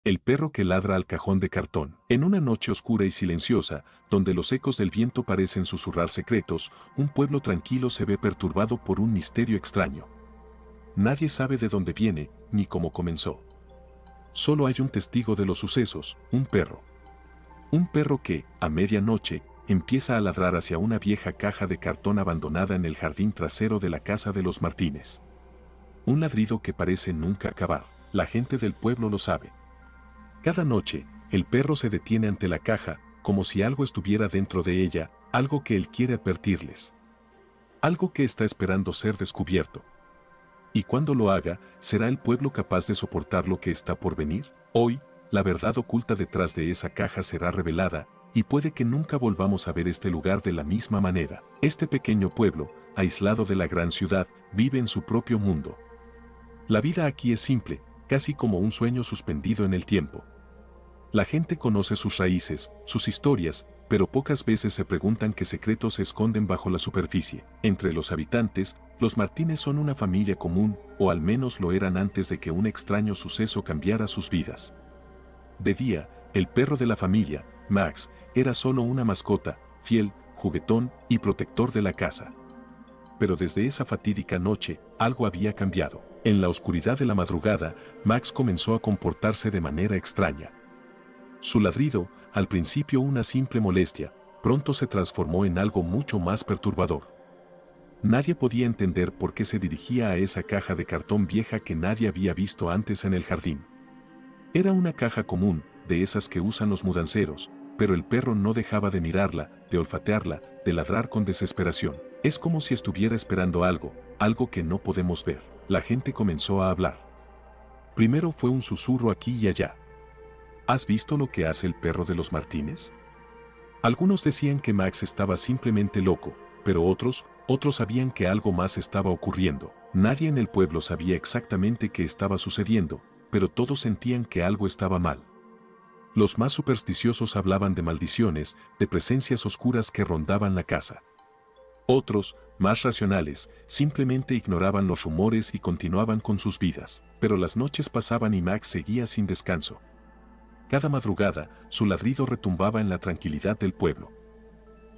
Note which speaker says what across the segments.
Speaker 1: El perro que ladra al cajón de cartón. En una noche oscura y silenciosa, donde los ecos del viento parecen susurrar secretos, un pueblo tranquilo se ve perturbado por un misterio extraño. Nadie sabe de dónde viene, ni cómo comenzó. Solo hay un testigo de los sucesos, un perro. Un perro que, a medianoche, empieza a ladrar hacia una vieja caja de cartón abandonada en el jardín trasero de la casa de los Martínez. Un ladrido que parece nunca acabar. La gente del pueblo lo sabe. Cada noche, el perro se detiene ante la caja, como si algo estuviera dentro de ella, algo que él quiere advertirles. Algo que está esperando ser descubierto. Y cuando lo haga, ¿será el pueblo capaz de soportar lo que está por venir? Hoy, la verdad oculta detrás de esa caja será revelada, y puede que nunca volvamos a ver este lugar de la misma manera. Este pequeño pueblo, aislado de la gran ciudad, vive en su propio mundo. La vida aquí es simple, casi como un sueño suspendido en el tiempo. La gente conoce sus raíces, sus historias, pero pocas veces se preguntan qué secretos se esconden bajo la superficie. Entre los habitantes, los Martínez son una familia común, o al menos lo eran antes de que un extraño suceso cambiara sus vidas. De día, el perro de la familia, Max, era solo una mascota, fiel, juguetón y protector de la casa. Pero desde esa fatídica noche, algo había cambiado. En la oscuridad de la madrugada, Max comenzó a comportarse de manera extraña. Su ladrido, al principio una simple molestia, pronto se transformó en algo mucho más perturbador. Nadie podía entender por qué se dirigía a esa caja de cartón vieja que nadie había visto antes en el jardín. Era una caja común, de esas que usan los mudanceros, pero el perro no dejaba de mirarla, de olfatearla, de ladrar con desesperación. Es como si estuviera esperando algo, algo que no podemos ver. La gente comenzó a hablar. Primero fue un susurro aquí y allá. ¿Has visto lo que hace el perro de los Martínez? Algunos decían que Max estaba simplemente loco, pero otros sabían que algo más estaba ocurriendo. Nadie en el pueblo sabía exactamente qué estaba sucediendo, pero todos sentían que algo estaba mal. Los más supersticiosos hablaban de maldiciones, de presencias oscuras que rondaban la casa. Otros, más racionales, simplemente ignoraban los rumores y continuaban con sus vidas. Pero las noches pasaban y Max seguía sin descanso. Cada madrugada, su ladrido retumbaba en la tranquilidad del pueblo.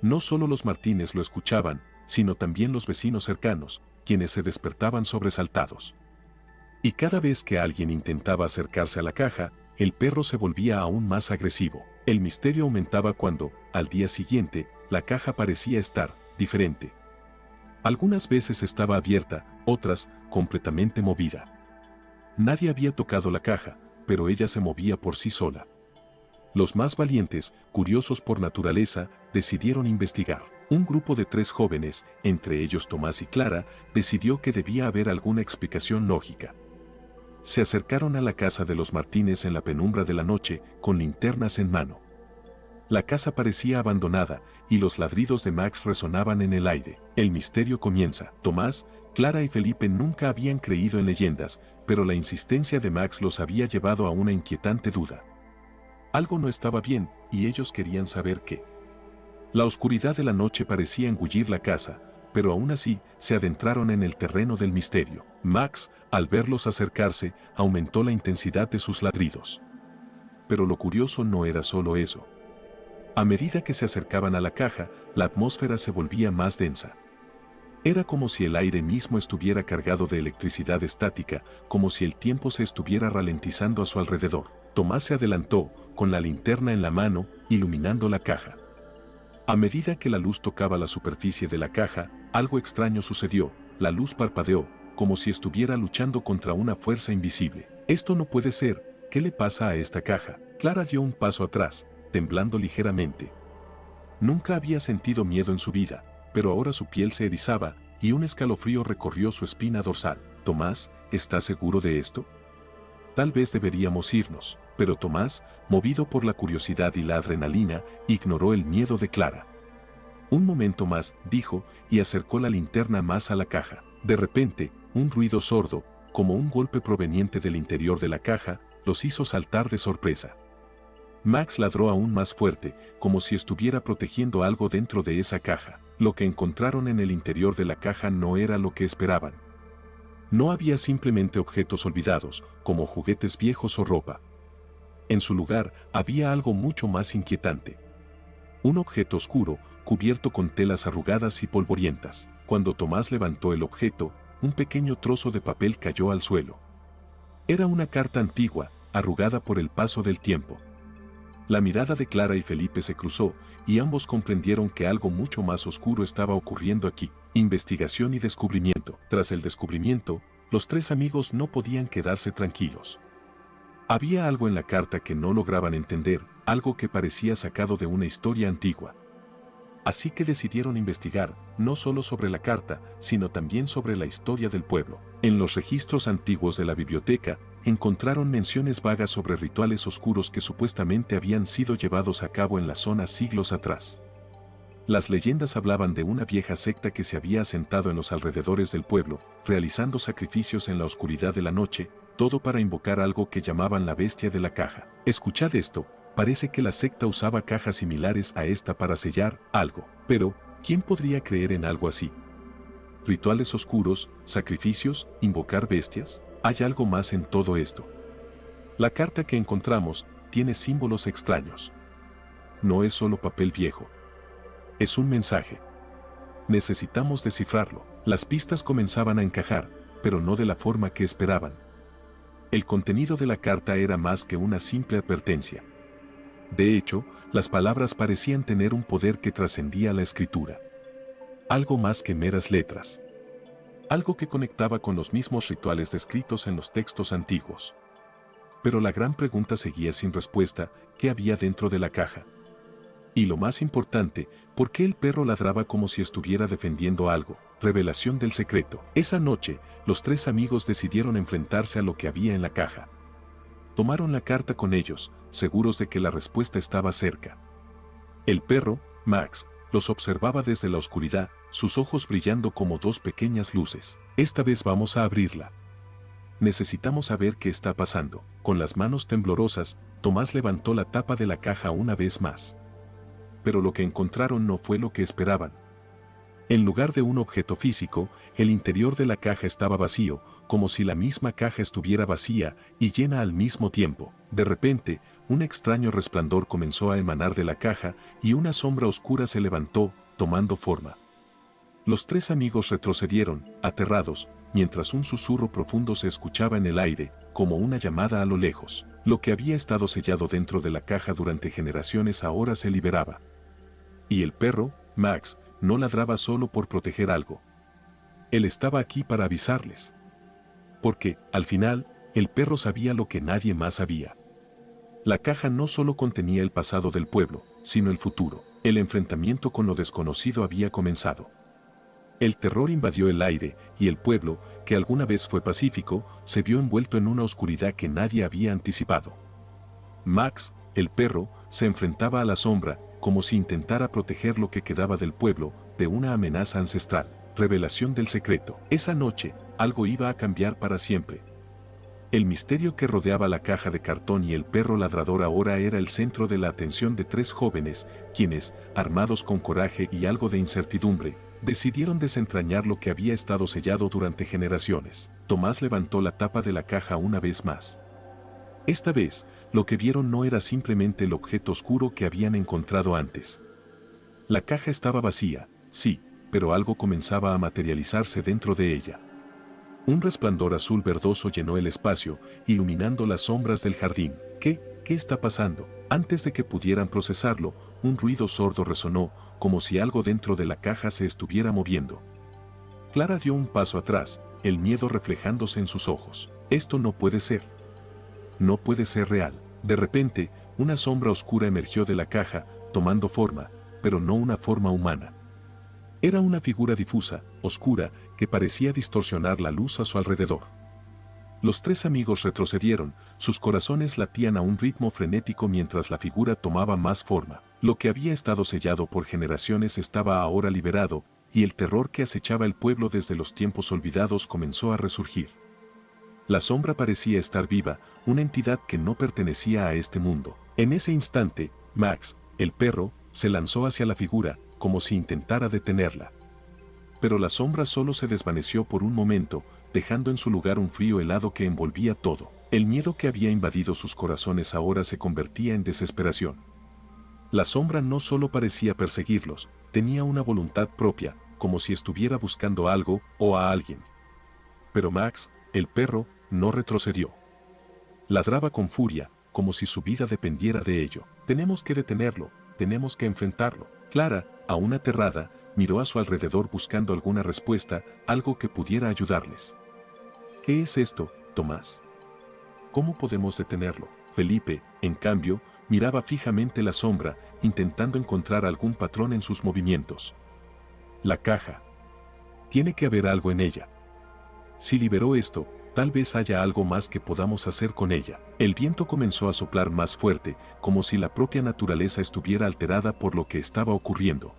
Speaker 1: No solo los Martínez lo escuchaban, sino también los vecinos cercanos, quienes se despertaban sobresaltados. Y cada vez que alguien intentaba acercarse a la caja, el perro se volvía aún más agresivo. El misterio aumentaba cuando, al día siguiente, la caja parecía estar diferente. Algunas veces estaba abierta, otras, completamente movida. Nadie había tocado la caja, pero ella se movía por sí sola. Los más valientes, curiosos por naturaleza, decidieron investigar. Un grupo de 3 jóvenes, entre ellos Tomás y Clara, decidió que debía haber alguna explicación lógica. Se acercaron a la casa de los Martínez en la penumbra de la noche, con linternas en mano. La casa parecía abandonada, y los ladridos de Max resonaban en el aire. El misterio comienza. Tomás, Clara y Felipe nunca habían creído en leyendas, pero la insistencia de Max los había llevado a una inquietante duda. Algo no estaba bien, y ellos querían saber qué. La oscuridad de la noche parecía engullir la casa, pero aún así se adentraron en el terreno del misterio. Max, al verlos acercarse, aumentó la intensidad de sus ladridos. Pero lo curioso no era solo eso. A medida que se acercaban a la caja, la atmósfera se volvía más densa. Era como si el aire mismo estuviera cargado de electricidad estática, como si el tiempo se estuviera ralentizando a su alrededor. Tomás se adelantó, con la linterna en la mano, iluminando la caja. A medida que la luz tocaba la superficie de la caja, algo extraño sucedió. La luz parpadeó, como si estuviera luchando contra una fuerza invisible. Esto no puede ser. ¿Qué le pasa a esta caja? Clara dio un paso atrás, temblando ligeramente. Nunca había sentido miedo en su vida, pero ahora su piel se erizaba y un escalofrío recorrió su espina dorsal. Tomás, ¿estás seguro de esto? Tal vez deberíamos irnos, pero Tomás, movido por la curiosidad y la adrenalina, ignoró el miedo de Clara. Un momento más, dijo, y acercó la linterna más a la caja. De repente, un ruido sordo, como un golpe proveniente del interior de la caja, los hizo saltar de sorpresa. Max ladró aún más fuerte, como si estuviera protegiendo algo dentro de esa caja. Lo que encontraron en el interior de la caja no era lo que esperaban. No había simplemente objetos olvidados, como juguetes viejos o ropa. En su lugar, había algo mucho más inquietante. Un objeto oscuro, cubierto con telas arrugadas y polvorientas. Cuando Tomás levantó el objeto, un pequeño trozo de papel cayó al suelo. Era una carta antigua, arrugada por el paso del tiempo. La mirada de Clara y Felipe se cruzó, y ambos comprendieron que algo mucho más oscuro estaba ocurriendo aquí. Investigación y descubrimiento. Tras el descubrimiento, los tres amigos no podían quedarse tranquilos. Había algo en la carta que no lograban entender, algo que parecía sacado de una historia antigua. Así que decidieron investigar, no solo sobre la carta, sino también sobre la historia del pueblo. En los registros antiguos de la biblioteca, encontraron menciones vagas sobre rituales oscuros que supuestamente habían sido llevados a cabo en la zona siglos atrás. Las leyendas hablaban de una vieja secta que se había asentado en los alrededores del pueblo, realizando sacrificios en la oscuridad de la noche, todo para invocar algo que llamaban la bestia de la caja. Escuchad esto. Parece que la secta usaba cajas similares a esta para sellar algo. Pero, ¿quién podría creer en algo así? ¿Rituales oscuros, sacrificios, invocar bestias? Hay algo más en todo esto. La carta que encontramos tiene símbolos extraños. No es solo papel viejo. Es un mensaje. Necesitamos descifrarlo. Las pistas comenzaban a encajar, pero no de la forma que esperaban. El contenido de la carta era más que una simple advertencia. De hecho, las palabras parecían tener un poder que trascendía la escritura. Algo más que meras letras. Algo que conectaba con los mismos rituales descritos en los textos antiguos. Pero la gran pregunta seguía sin respuesta: ¿qué había dentro de la caja? Y lo más importante, ¿por qué el perro ladraba como si estuviera defendiendo algo? Revelación del secreto. Esa noche, los tres amigos decidieron enfrentarse a lo que había en la caja. Tomaron la carta con ellos, seguros de que la respuesta estaba cerca. El perro, Max, los observaba desde la oscuridad, sus ojos brillando como dos pequeñas luces. Esta vez vamos a abrirla. Necesitamos saber qué está pasando. Con las manos temblorosas, Tomás levantó la tapa de la caja una vez más. Pero lo que encontraron no fue lo que esperaban. En lugar de un objeto físico, el interior de la caja estaba vacío, como si la misma caja estuviera vacía y llena al mismo tiempo. De repente, un extraño resplandor comenzó a emanar de la caja y una sombra oscura se levantó, tomando forma. Los tres amigos retrocedieron, aterrados, mientras un susurro profundo se escuchaba en el aire, como una llamada a lo lejos. Lo que había estado sellado dentro de la caja durante generaciones ahora se liberaba. Y el perro, Max, no ladraba solo por proteger algo. Él estaba aquí para avisarles. Porque, al final, el perro sabía lo que nadie más sabía. La caja no solo contenía el pasado del pueblo, sino el futuro. El enfrentamiento con lo desconocido había comenzado. El terror invadió el aire, y el pueblo, que alguna vez fue pacífico, se vio envuelto en una oscuridad que nadie había anticipado. Max, el perro, se enfrentaba a la sombra, como si intentara proteger lo que quedaba del pueblo de una amenaza ancestral. Revelación del secreto. Esa noche, algo iba a cambiar para siempre. El misterio que rodeaba la caja de cartón y el perro ladrador ahora era el centro de la atención de tres jóvenes, quienes, armados con coraje y algo de incertidumbre, decidieron desentrañar lo que había estado sellado durante generaciones. Tomás levantó la tapa de la caja una vez más. Esta vez, lo que vieron no era simplemente el objeto oscuro que habían encontrado antes. La caja estaba vacía, sí, pero algo comenzaba a materializarse dentro de ella. Un resplandor azul verdoso llenó el espacio, iluminando las sombras del jardín. ¿Qué está pasando? Antes de que pudieran procesarlo, un ruido sordo resonó, como si algo dentro de la caja se estuviera moviendo. Clara dio un paso atrás, el miedo reflejándose en sus ojos. Esto no puede ser. No puede ser real. De repente, una sombra oscura emergió de la caja, tomando forma, pero no una forma humana. Era una figura difusa, oscura, que parecía distorsionar la luz a su alrededor. Los tres amigos retrocedieron, sus corazones latían a un ritmo frenético mientras la figura tomaba más forma. Lo que había estado sellado por generaciones estaba ahora liberado, y el terror que acechaba el pueblo desde los tiempos olvidados comenzó a resurgir. La sombra parecía estar viva, una entidad que no pertenecía a este mundo. En ese instante, Max, el perro, se lanzó hacia la figura, como si intentara detenerla. Pero la sombra solo se desvaneció por un momento, dejando en su lugar un frío helado que envolvía todo. El miedo que había invadido sus corazones ahora se convertía en desesperación. La sombra no solo parecía perseguirlos, tenía una voluntad propia, como si estuviera buscando algo o a alguien. Pero Max, el perro, no retrocedió. Ladraba con furia, como si su vida dependiera de ello. Tenemos que detenerlo, tenemos que enfrentarlo. Clara, aún aterrada, miró a su alrededor buscando alguna respuesta, algo que pudiera ayudarles. ¿Qué es esto, Tomás? ¿Cómo podemos detenerlo? Felipe, en cambio, miraba fijamente la sombra, intentando encontrar algún patrón en sus movimientos. La caja. Tiene que haber algo en ella. Si liberó esto, tal vez haya algo más que podamos hacer con ella. El viento comenzó a soplar más fuerte, como si la propia naturaleza estuviera alterada por lo que estaba ocurriendo.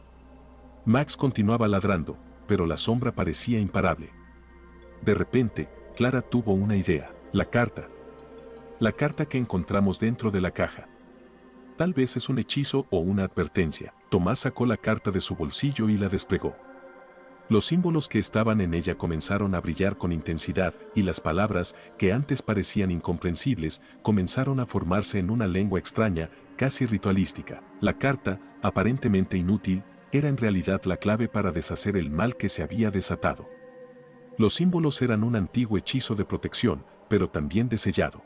Speaker 1: Max continuaba ladrando, pero la sombra parecía imparable. De repente, Clara tuvo una idea. La carta. La carta que encontramos dentro de la caja. Tal vez es un hechizo o una advertencia. Tomás sacó la carta de su bolsillo y la desplegó. Los símbolos que estaban en ella comenzaron a brillar con intensidad y las palabras, que antes parecían incomprensibles, comenzaron a formarse en una lengua extraña, casi ritualística. La carta, aparentemente inútil, era en realidad la clave para deshacer el mal que se había desatado. Los símbolos eran un antiguo hechizo de protección, pero también de sellado.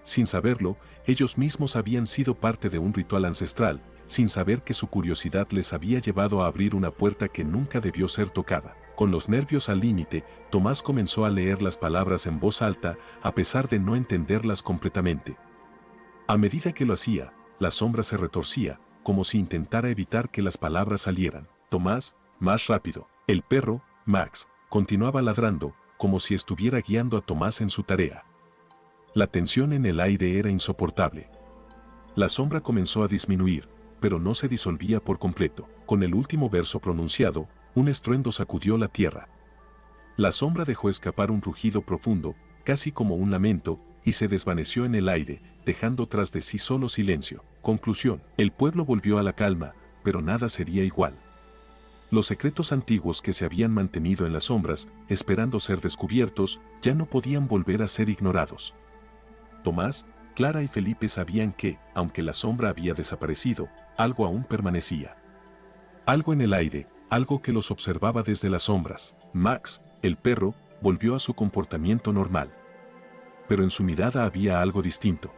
Speaker 1: Sin saberlo, ellos mismos habían sido parte de un ritual ancestral, sin saber que su curiosidad les había llevado a abrir una puerta que nunca debió ser tocada. Con los nervios al límite, Tomás comenzó a leer las palabras en voz alta, a pesar de no entenderlas completamente. A medida que lo hacía, la sombra se retorcía, como si intentara evitar que las palabras salieran. Tomás, más rápido. El perro, Max, continuaba ladrando, como si estuviera guiando a Tomás en su tarea. La tensión en el aire era insoportable. La sombra comenzó a disminuir, pero no se disolvía por completo. Con el último verso pronunciado, un estruendo sacudió la tierra. La sombra dejó escapar un rugido profundo, casi como un lamento, y se desvaneció en el aire, dejando tras de sí solo silencio. Conclusión: el pueblo volvió a la calma, pero nada sería igual. Los secretos antiguos que se habían mantenido en las sombras, esperando ser descubiertos, ya no podían volver a ser ignorados. Tomás, Clara y Felipe sabían que, aunque la sombra había desaparecido, algo aún permanecía. Algo en el aire, algo que los observaba desde las sombras. Max, el perro, volvió a su comportamiento normal. Pero en su mirada había algo distinto.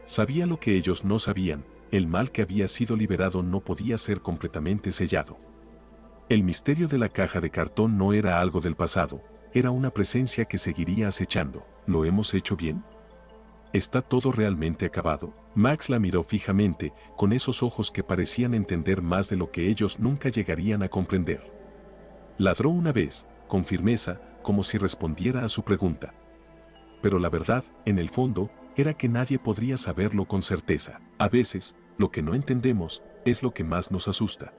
Speaker 1: Sabía lo que ellos no sabían: el mal que había sido liberado no podía ser completamente sellado. El misterio de la caja de cartón no era algo del pasado, era una presencia que seguiría acechando. ¿Lo hemos hecho bien? ¿Está todo realmente acabado? Max la miró fijamente, con esos ojos que parecían entender más de lo que ellos nunca llegarían a comprender. Ladró una vez, con firmeza, como si respondiera a su pregunta. Pero la verdad, en el fondo, era que nadie podría saberlo con certeza. A veces, lo que no entendemos, es lo que más nos asusta.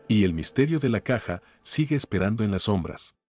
Speaker 1: Y el misterio de la caja sigue esperando en las sombras.